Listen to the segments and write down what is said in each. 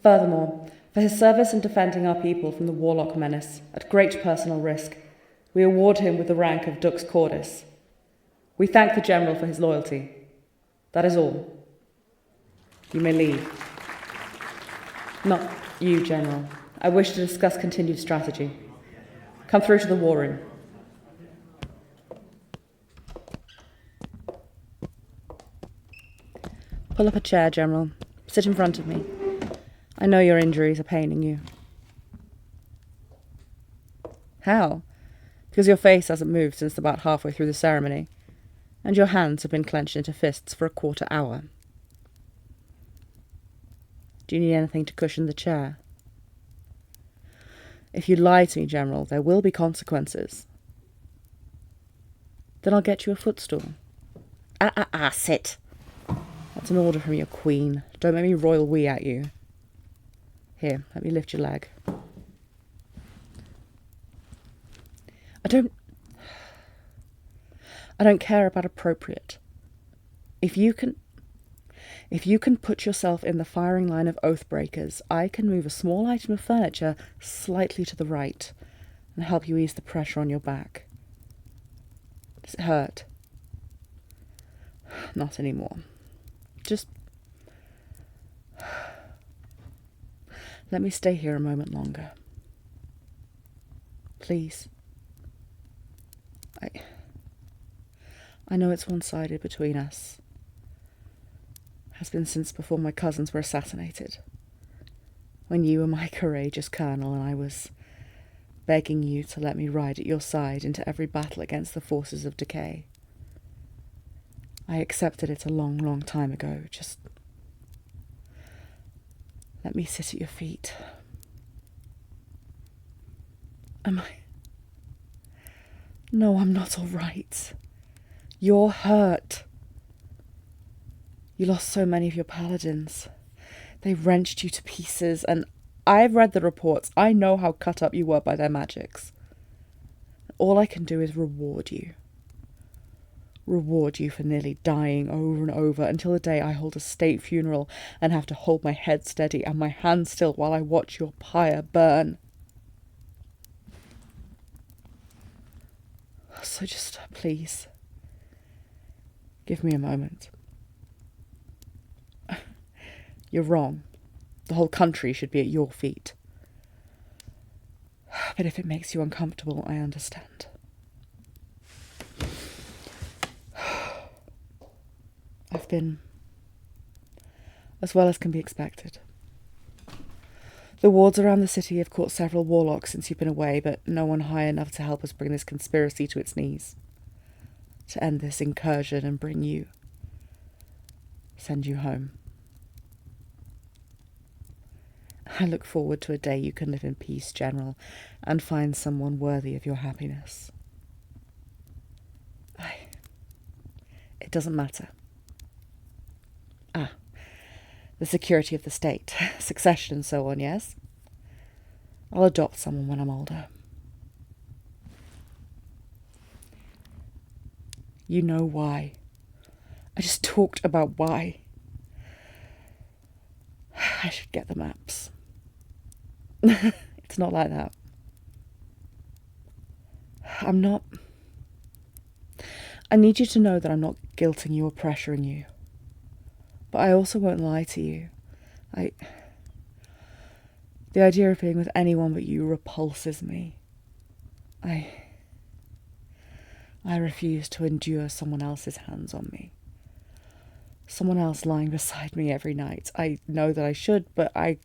Furthermore, for his service in defending our people from the warlock menace, at great personal risk, we award him with the rank of Dux Cordis. We thank the General for his loyalty. That is all. You may leave. Not you, General. I wish to discuss continued strategy. Come through to the war room. Pull up a chair, General. Sit in front of me. I know your injuries are paining you. How? Because your face hasn't moved since about halfway through the ceremony, and your hands have been clenched into fists for a quarter hour. Do you need anything to cushion the chair? If you lie to me, General, there will be consequences. Then I'll get you a footstool. Sit. That's an order from your queen. Don't make me royal we at you. Here, let me lift your leg. I don't care about appropriate. If you can put yourself in the firing line of oathbreakers, I can move a small item of furniture slightly to the right and help you ease the pressure on your back. Does it hurt? Not anymore. Just let me stay here a moment longer. Please. I know it's one-sided between us. Has been since before my cousins were assassinated. When you were my courageous colonel and I was begging you to let me ride at your side into every battle against the forces of decay. I accepted it a long, long time ago. Just let me sit at your feet. Am I? No, I'm not all right. You're hurt. You lost so many of your paladins. They wrenched you to pieces, and I've read the reports. I know how cut up you were by their magics. All I can do is reward you. Reward you for nearly dying over and over until the day I hold a state funeral and have to hold my head steady and my hands still while I watch your pyre burn. So just, please, give me a moment. You're wrong. The whole country should be at your feet. But if it makes you uncomfortable, I understand. I've been as well as can be expected. The wards around the city have caught several warlocks since you've been away, but no one high enough to help us bring this conspiracy to its knees. To end this incursion and send you home. I look forward to a day you can live in peace, General, and find someone worthy of your happiness. It doesn't matter. The security of the state, succession and so on, yes? I'll adopt someone when I'm older. You know why. I just talked about why. I should get the maps. It's not like that. I need you to know that I'm not guilting you or pressuring you. But I also won't lie to you. The idea of being with anyone but you repulses me. I refuse to endure someone else's hands on me. Someone else lying beside me every night. I know that I should, but I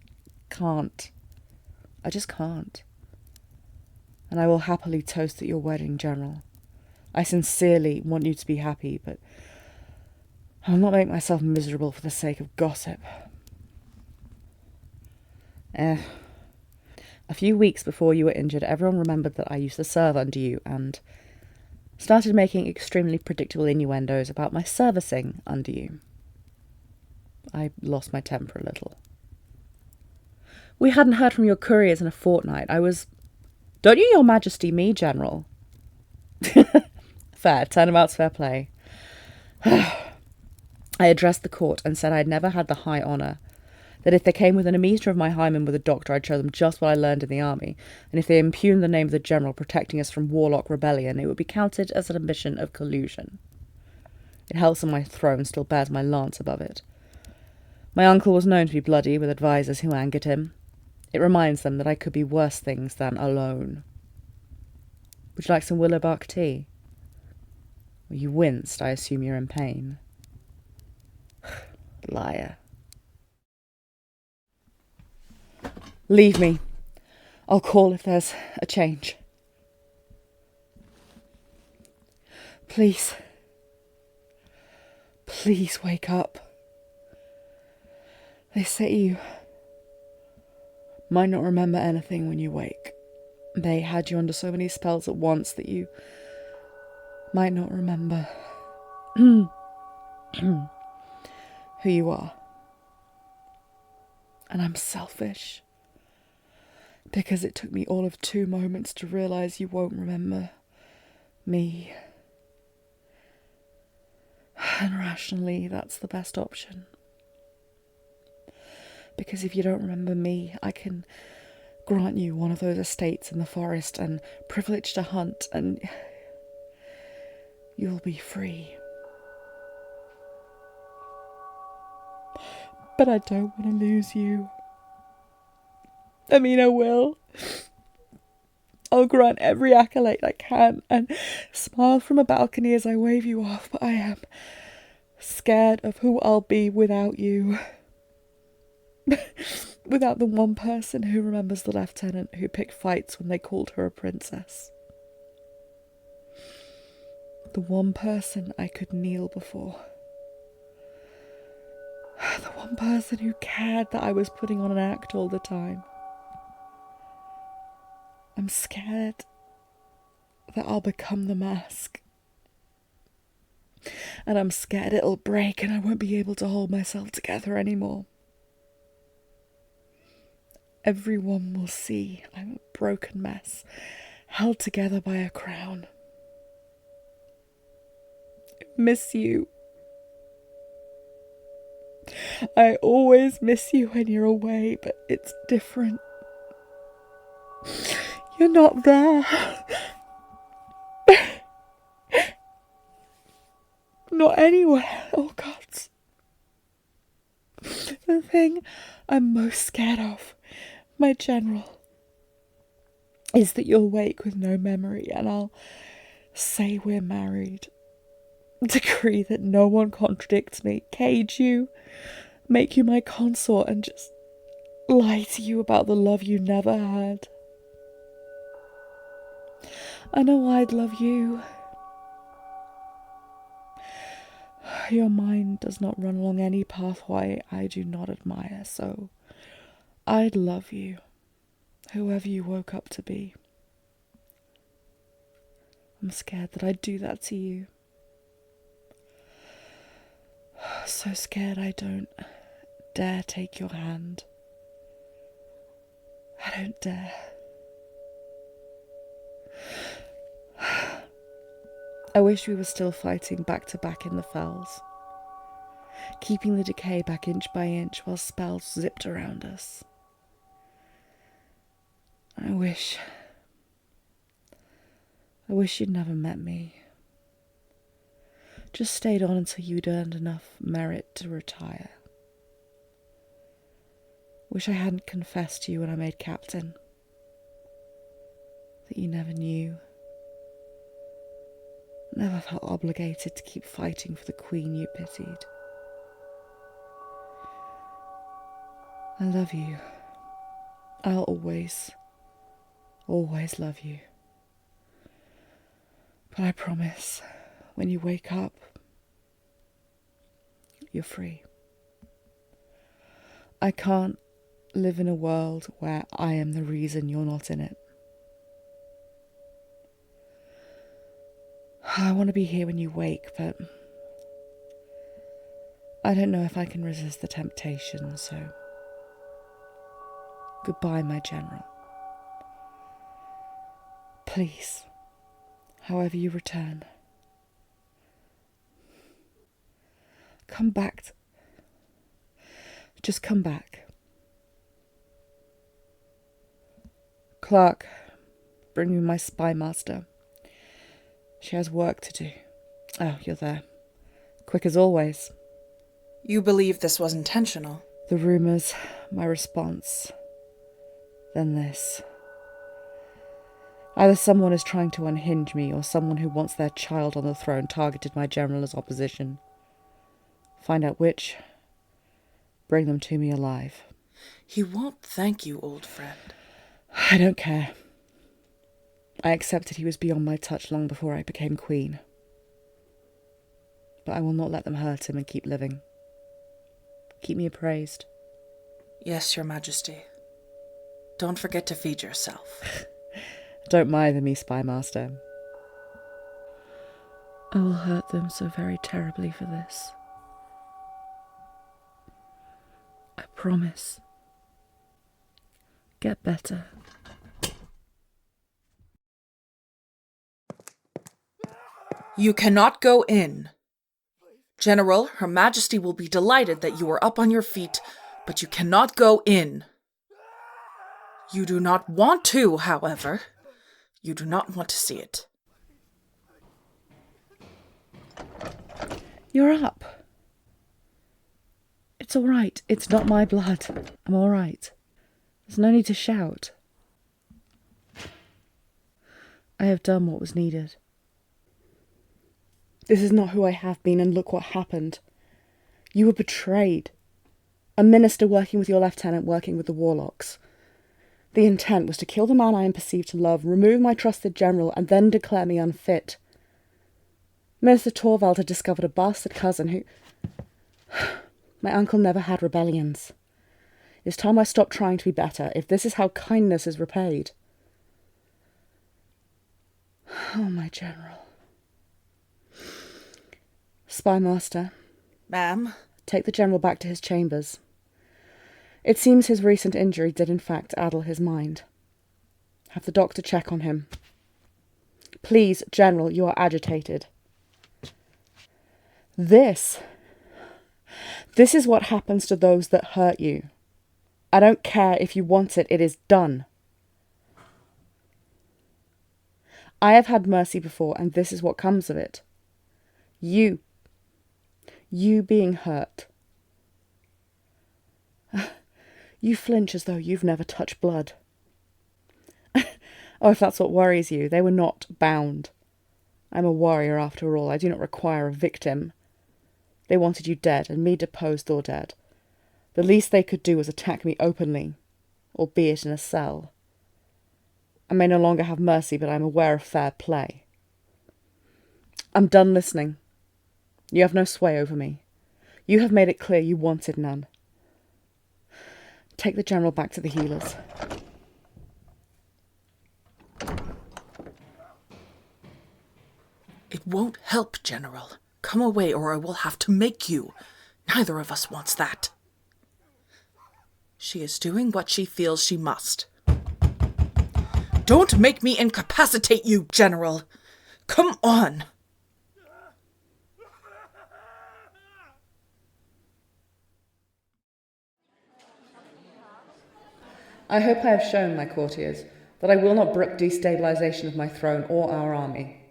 can't. I just can't. And I will happily toast at your wedding, General. I sincerely want you to be happy, but I'll not make myself miserable for the sake of gossip. A few weeks before you were injured, everyone remembered that I used to serve under you and started making extremely predictable innuendos about my servicing under you. I lost my temper a little. We hadn't heard from your couriers in a fortnight. Don't you, Your Majesty, me, General? Fair, turnabout's fair play. I addressed the court and said I'd never had the high honour That if they came within a metre of my hymen with a doctor, I'd show them just what I learned in the army, and if they impugned the name of the general protecting us from warlock rebellion, it would be counted as an admission of collusion. It helps on my throne still bears my lance above it. My uncle was known to be bloody, with advisers who angered him. It reminds them that I could be worse things than alone. Would you like some willow bark tea? Well, you winced. I assume you're in pain. Liar. Leave me. I'll call if there's a change. Please. Please wake up. They say you might not remember anything when you wake. They had you under so many spells at once that you might not remember who you are. And I'm selfish, because it took me all of 2 moments to realise you won't remember me. And rationally, that's the best option. Because if you don't remember me, I can grant you one of those estates in the forest and privilege to hunt, and you'll be free. But I don't want to lose you. I mean, I will. I'll grant every accolade I can and smile from a balcony as I wave you off, but I am scared of who I'll be without you. Without the one person who remembers the lieutenant who picked fights when they called her a princess. The one person I could kneel before. The one person who cared that I was putting on an act all the time. I'm scared that I'll become the mask. And I'm scared it'll break and I won't be able to hold myself together anymore. Everyone will see I'm a broken mess, held together by a crown. I miss you. I always miss you when you're away, but it's different. You're not there. Not anywhere. Oh, God. The thing I'm most scared of, my general, is that you'll wake with no memory and I'll say we're married. Decree that no one contradicts me. Cage you. Make you my consort and just lie to you about the love you never had. I know I'd love you. Your mind does not run along any pathway I do not admire, so I'd love you, whoever you woke up to be. I'm scared that I'd do that to you. So scared I don't dare take your hand. I don't dare. I wish we were still fighting back to back in the fells, keeping the decay back inch by inch while spells zipped around us. I wish you'd never met me. Just stayed on until you'd earned enough merit to retire. Wish I hadn't confessed to you when I made captain. That you never knew. Never felt obligated to keep fighting for the queen you pitied. I love you. I'll always love you. But I promise, when you wake up, you're free. I can't live in a world where I am the reason you're not in it. I want to be here when you wake, but I don't know if I can resist the temptation, so goodbye, my general. Please, however you return, come back. Just come back. Clark, bring me my Spymaster. She has work to do. Oh, you're there. Quick as always. You believe this was intentional? The rumours, my response, then this. Either someone is trying to unhinge me, or someone who wants their child on the throne targeted my general as opposition. Find out which. Bring them to me alive. He won't thank you, old friend. I don't care. I accepted he was beyond my touch long before I became queen. But I will not let them hurt him and keep living. Keep me appraised. Yes, Your Majesty. Don't forget to feed yourself. Don't mither me, Spymaster. I will hurt them so very terribly for this. I promise. Get better. You cannot go in. General, Her Majesty will be delighted that you are up on your feet, but you cannot go in. You do not want to, however. You do not want to see it. You're up. It's all right. It's not my blood. I'm all right. There's no need to shout. I have done what was needed. This is not who I have been, and look what happened. You were betrayed. A minister working with your lieutenant, working with the warlocks. The intent was to kill the man I am perceived to love, remove my trusted general, and then declare me unfit. Minister Torvald had discovered a bastard cousin who... My uncle never had rebellions. It's time I stopped trying to be better, if this is how kindness is repaid. Oh, my general. Spymaster. Ma'am? Take the general back to his chambers. It seems his recent injury did in fact addle his mind. Have the doctor check on him. Please, General, you are agitated. This is what happens to those that hurt you. I don't care if you want it, it is done. I have had mercy before, and this is what comes of it. You being hurt. You flinch as though you've never touched blood. Oh, if that's what worries you, they were not bound. I'm a warrior after all. I do not require a victim. They wanted you dead, and me deposed or dead. The least they could do was attack me openly, albeit in a cell. I may no longer have mercy, but I am aware of fair play. I'm done listening. You have no sway over me. You have made it clear you wanted none. Take the general back to the healers. It won't help, General. Come away or I will have to make you. Neither of us wants that. She is doing what she feels she must. Don't make me incapacitate you, General. Come on. I hope I have shown my courtiers that I will not brook destabilization of my throne or our army.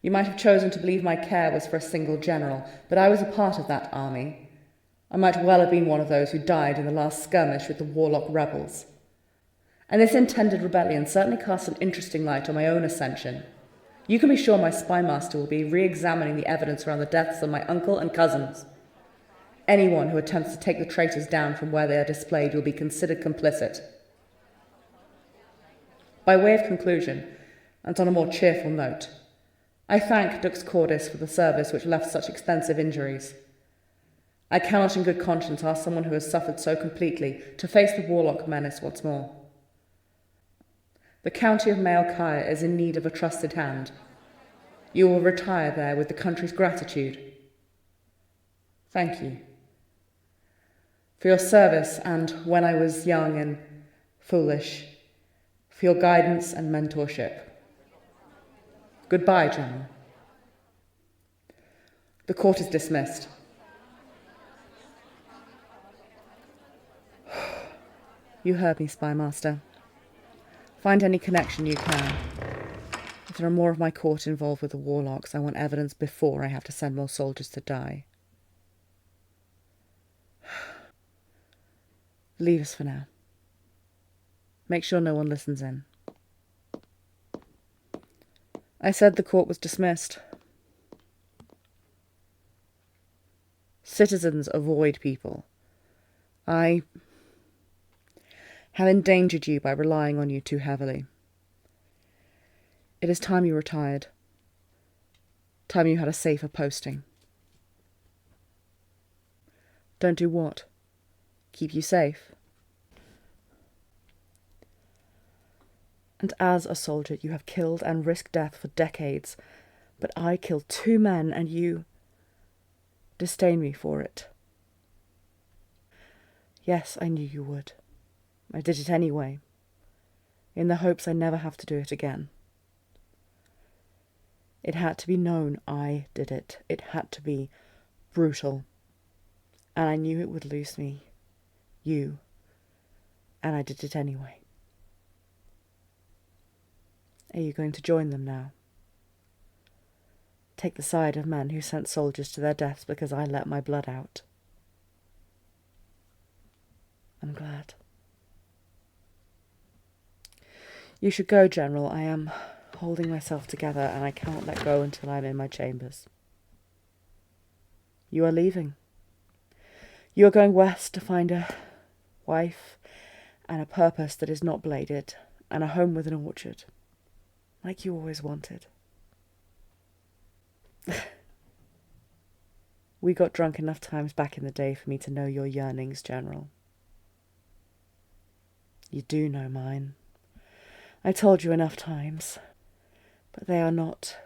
You might have chosen to believe my care was for a single general, but I was a part of that army. I might well have been one of those who died in the last skirmish with the warlock rebels. And this intended rebellion certainly casts an interesting light on my own ascension. You can be sure my Spymaster will be re-examining the evidence around the deaths of my uncle and cousins. Anyone who attempts to take the traitors down from where they are displayed will be considered complicit. By way of conclusion, and on a more cheerful note, I thank Dux Cordis for the service which left such extensive injuries. I cannot in good conscience ask someone who has suffered so completely to face the warlock menace once more. The county of Maelkire is in need of a trusted hand. You will retire there with the country's gratitude. Thank you for your service and, when I was young and foolish, for your guidance and mentorship. Goodbye, General. The court is dismissed. You heard me, Spymaster. Find any connection you can. If there are more of my court involved with the warlocks, I want evidence before I have to send more soldiers to die. Leave us for now. Make sure no one listens in. I said the court was dismissed. Citizens avoid people. I have endangered you by relying on you too heavily. It is time you retired. Time you had a safer posting. Don't do what? Keep you safe. And as a soldier, you have killed and risked death for decades, but I killed 2 men and you disdain me for it. Yes, I knew you would. I did it anyway, in the hopes I never have to do it again. It had to be known I did it. It had to be brutal. And I knew it would lose me, you, and I did it anyway. Are you going to join them now? Take the side of men who sent soldiers to their deaths because I let my blood out. I'm glad. You should go, General. I am holding myself together and I cannot let go until I'm in my chambers. You are leaving. You are going west to find a wife and a purpose that is not bladed, and a home with an orchard, like you always wanted. We got drunk enough times back in the day for me to know your yearnings, General. You do know mine. I told you enough times, but they are not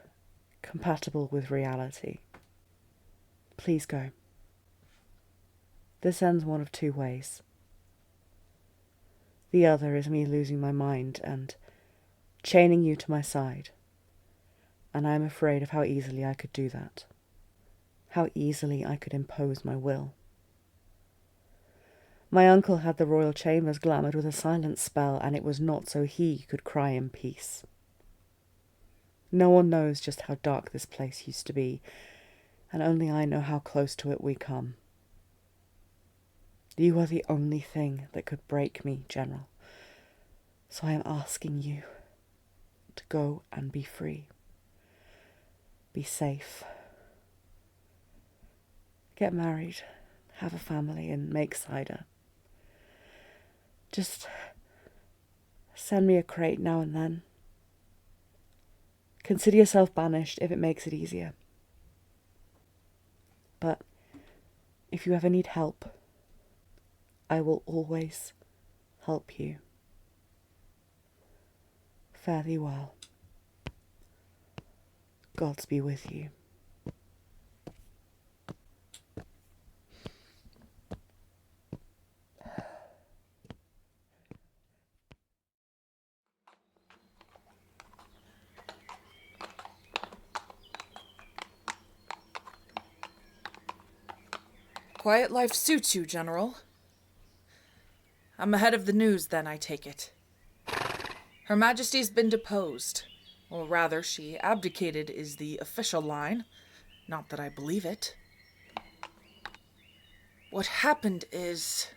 compatible with reality. Please go. This ends one of 2 ways. The other is me losing my mind and chaining you to my side, and I am afraid of how easily I could do that. How easily I could impose my will. My uncle had the royal chambers glamoured with a silent spell, and it was not so he could cry in peace. No one knows just how dark this place used to be, and only I know how close to it we come. You are the only thing that could break me, General, so I am asking you to go and be free. Be safe. Get married, have a family, and make cider. Just send me a crate now and then. Consider yourself banished if it makes it easier. But if you ever need help, I will always help you. Fare thee well. Gods be with you. Quiet life suits you, General. I'm ahead of the news, then, I take it. Her Majesty's been deposed. Or rather, she abdicated is the official line. Not that I believe it. What happened is...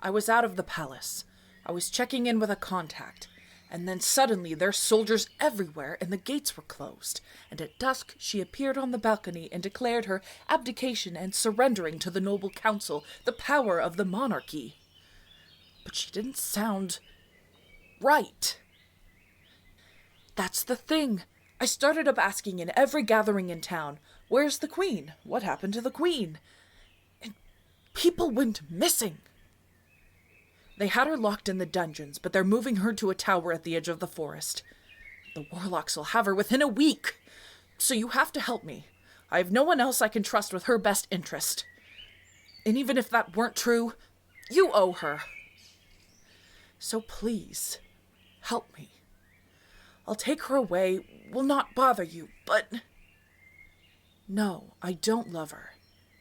I was out of the palace. I was checking in with a contact. And then suddenly there's soldiers everywhere and the gates were closed. And at dusk she appeared on the balcony and declared her abdication and surrendering to the noble council the power of the monarchy. But she didn't sound right. That's the thing. I started up asking in every gathering in town, where's the queen? What happened to the queen? And people went missing. They had her locked in the dungeons, but they're moving her to a tower at the edge of the forest. The warlocks will have her within a week. So you have to help me. I have no one else I can trust with her best interest. And even if that weren't true, you owe her. So please, help me. I'll take her away, will not bother you, but... No, I don't love her.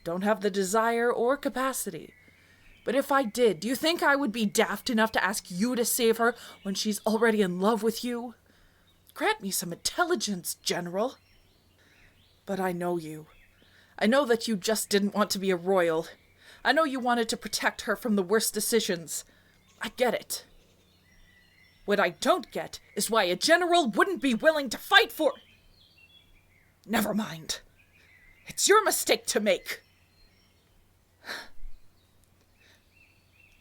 Don't have the desire or capacity. But if I did, do you think I would be daft enough to ask you to save her when she's already in love with you? Grant me some intelligence, General. But I know you. I know that you just didn't want to be a royal. I know you wanted to protect her from the worst decisions. I get it. What I don't get is why a general wouldn't be willing to fight for... Never mind. It's your mistake to make.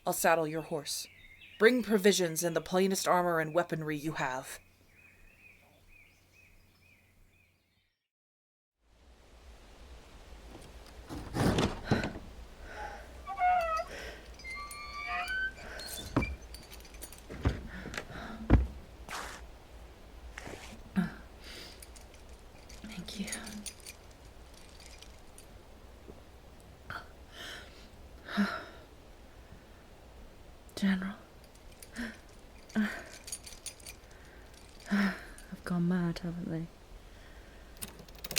I'll saddle your horse. Bring provisions and the plainest armor and weaponry you have. Thank you. General. I've gone mad, haven't they?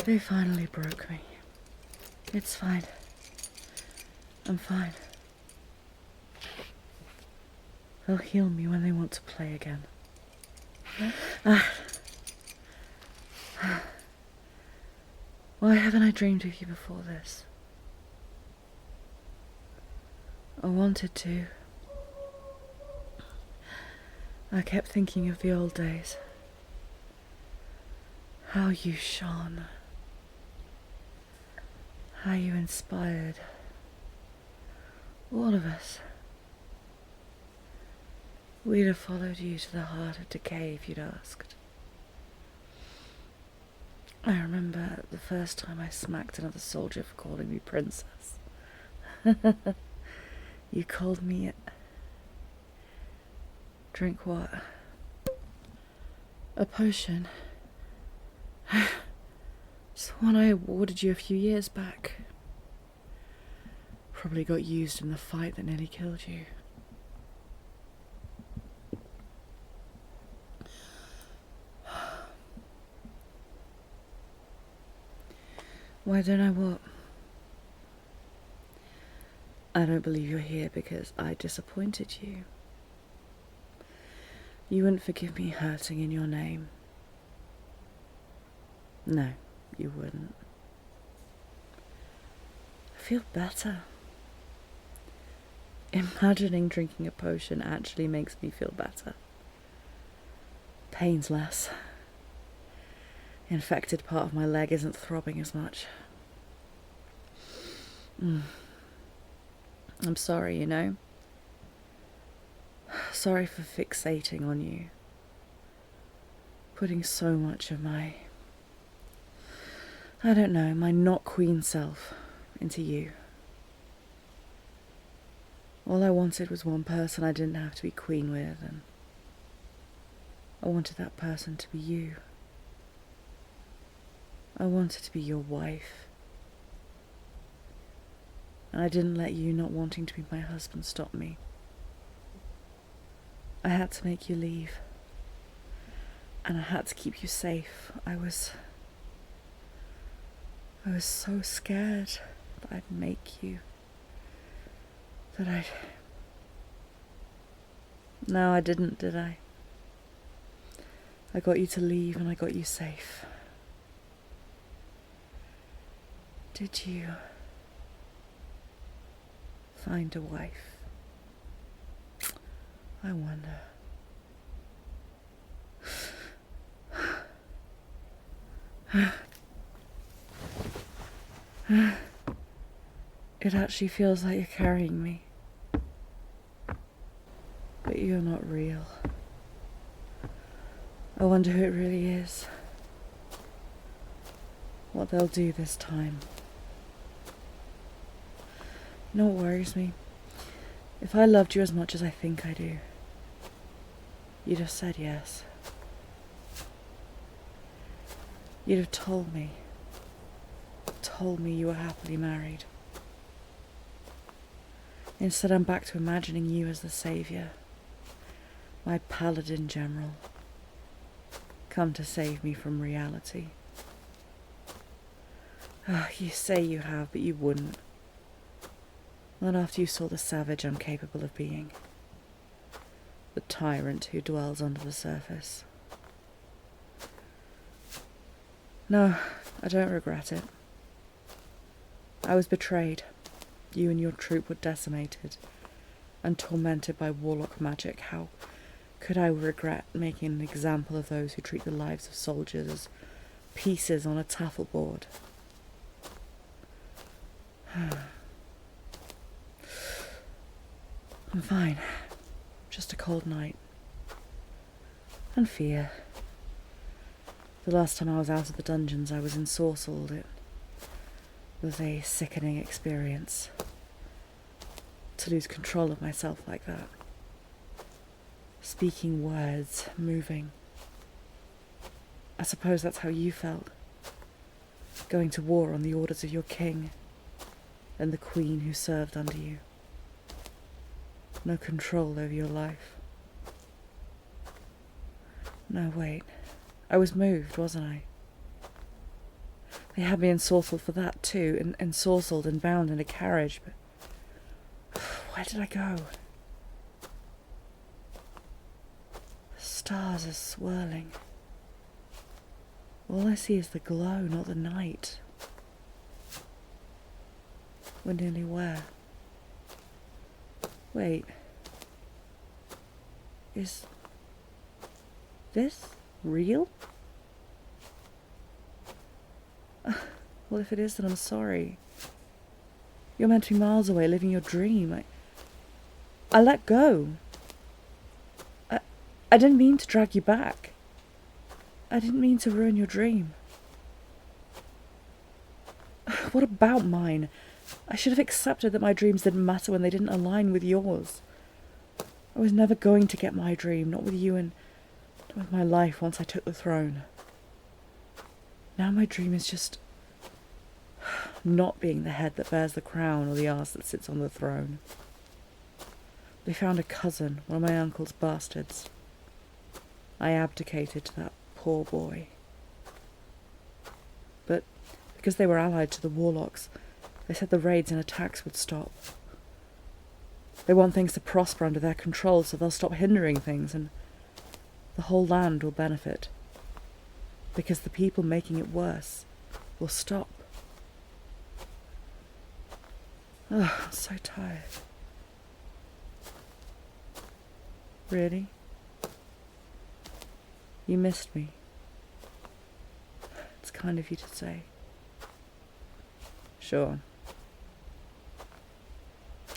They finally broke me. It's fine. I'm fine. They'll heal me when they want to play again. Why haven't I dreamed of you before this? I wanted to. I kept thinking of the old days. How you shone. How you inspired all of us. We'd have followed you to the heart of decay if you'd asked. I remember the first time I smacked another soldier for calling me princess. You called me it. Drink what? A potion. It's the one I awarded you a few years back. Probably got used in the fight that nearly killed you. Why don't I what? I don't believe you're here because I disappointed you. You wouldn't forgive me hurting in your name. No, you wouldn't. I feel better. Imagining drinking a potion actually makes me feel better. Pain's less. The infected part of my leg isn't throbbing as much. I'm sorry, you know. Sorry for fixating on you. Putting so much of my... I don't know, my not queen self into you. All I wanted was one person I didn't have to be queen with, and I wanted that person to be you. I wanted to be your wife. And I didn't let you not wanting to be my husband stop me. I had to make you leave. And I had to keep you safe. I was so scared that I'd make you. That I'd... No, I didn't, did I? I got you to leave and I got you safe. Did you find a wife? I wonder. It actually feels like you're carrying me. But you're not real. I wonder who it really is. What they'll do this time. You know what worries me? If I loved you as much as I think I do, you'd have said yes. You'd have told me you were happily married. Instead, I'm back to imagining you as the saviour, my paladin general, come to save me from reality. You say you have, but you wouldn't. Not after you saw the savage I'm capable of being. The tyrant who dwells under the surface. No, I don't regret it. I was betrayed. You and your troop were decimated and tormented by warlock magic. How could I regret making an example of those who treat the lives of soldiers as pieces on a taffleboard? I'm fine. Just a cold night. And fear. The last time I was out of the dungeons, I was ensorcelled. It was a sickening experience. To lose control of myself like that. Speaking words, moving. I suppose that's how you felt. Going to war on the orders of your king and the queen who served under you. No control over your life. No, wait. I was moved, wasn't I? They had me ensorcelled for that too, ensorcelled and bound in a carriage, but where did I go? The stars are swirling. All I see is the glow, not the night. We're nearly where? Wait. Is this real? Well, if it is, then I'm sorry. You're meant to be miles away, living your dream. I let go. I didn't mean to drag you back. I didn't mean to ruin your dream. What about mine? I should have accepted that my dreams didn't matter when they didn't align with yours. I was never going to get my dream, not with you and with my life once I took the throne. Now my dream is just not being the head that bears the crown or the ass that sits on the throne. They found a cousin, one of my uncle's bastards. I abdicated to that poor boy. But because they were allied to the warlocks, they said the raids and attacks would stop. They want things to prosper under their control, so they'll stop hindering things, and the whole land will benefit. Because the people making it worse will stop. Oh, I'm so tired. Really? You missed me. It's kind of you to say. Sure.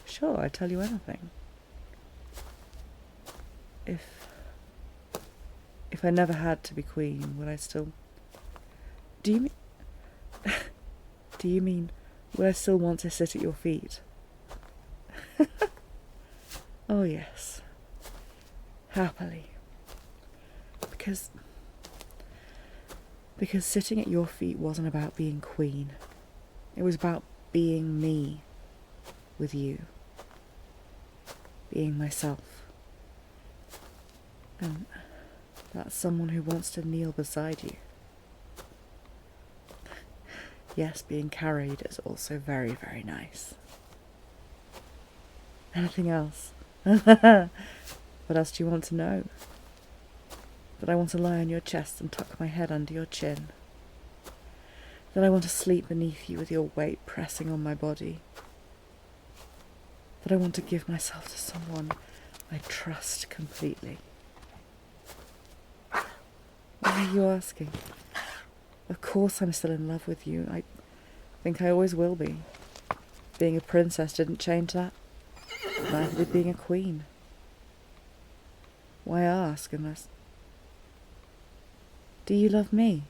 Sure, I'd tell you anything. If I never had to be queen, would I still... Do you mean would I still want to sit at your feet? Oh yes. Happily. Because sitting at your feet wasn't about being queen. It was about being me with you. Being myself. And that's someone who wants to kneel beside you. Yes, being carried is also very, very nice. Anything else? What else do you want to know? That I want to lie on your chest and tuck my head under your chin. That I want to sleep beneath you with your weight pressing on my body. That I want to give myself to someone I trust completely. Why are you asking? Of course I'm still in love with you. I think I always will be. Being a princess didn't change that. Neither did being a queen. Why ask unless... Do you love me?